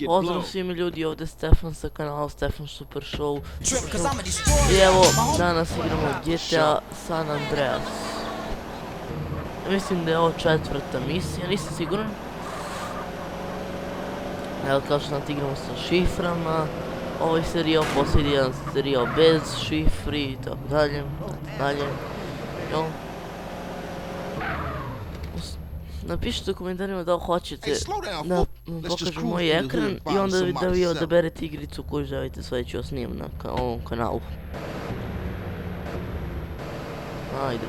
Pozdrav svim ljudi, ovdje Stefan sa kanala Stefan Super Show. I evo, danas igramo GTA San Andreas. Mislim da je ovo 4. misija, nisam siguran. Evo, kao što znate, igramo sa šiframa. Ovaj serijal, posljednji jedan serijal bez šifri i tako dalje. Napišite u komentarima da hoćete da pokažem moj ekran i onda da vi odaberete igricu koju želite sledeći da snimam na ovom kanalu. Ajde.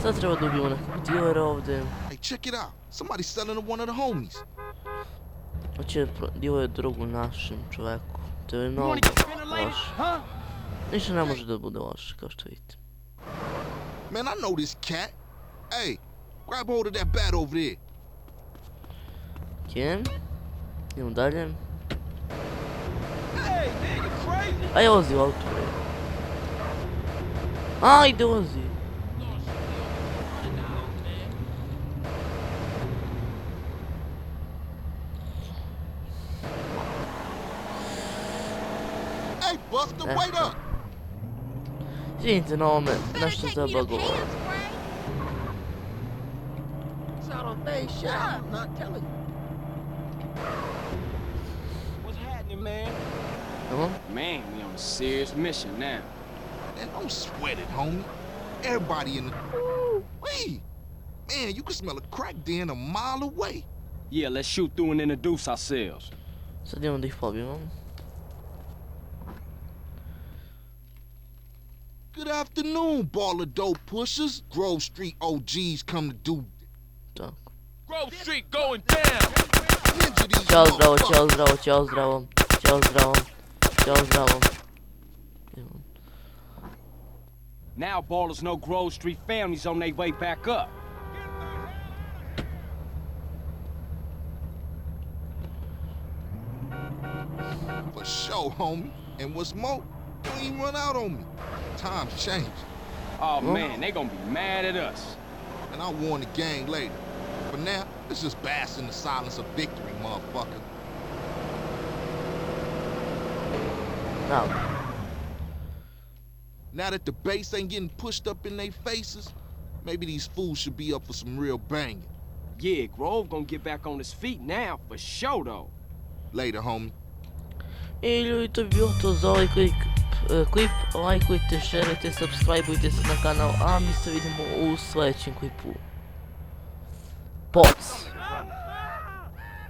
Sad treba da ubijemo nekog dilera ovdje. Hoće diler drugu našem čoveku. To je mnogo loše. Ništa ne može da bude loše, kao što vidite. Man, I know this cat. Hey, grab hold of that bat over there. Okej. Idemo dalje. Aj, vozi u auto. Ajde, vozi. Hey, Buster, wait up. Izvinite na ovome, nešto zabagovalo. Man, we on a serious mission now. Man, don't sweat it, homie. Everybody in the... Wait! Man, you can smell a crack den a mile away. Yeah, let's shoot through and introduce ourselves. Sad idemo da ih pobijemo. Good afternoon, ball of dope pushers. Grove Street OGs come to do... Grove Street going down! Ćao zdravo. Now ballers know Grove Street families on their way back up. For sure, homie. And what's more, don't even run out on me. Times change. Oh man, they gonna be mad at us. And I'll warn the gang later. For now, let's just bask in the silence of victory, motherfucker. Now that the bass ain't getting pushed up in their faces, maybe these fools should be up for some real banging. Yeah, Grove gonna get back on his feet now, for sure though. Later, homie. I ljudi, to bi bilo to za ovaj klip. Lajkujte, šerujte, subscribeujte se na kanal, a mi se vidimo u sljedećem klipu. Poc!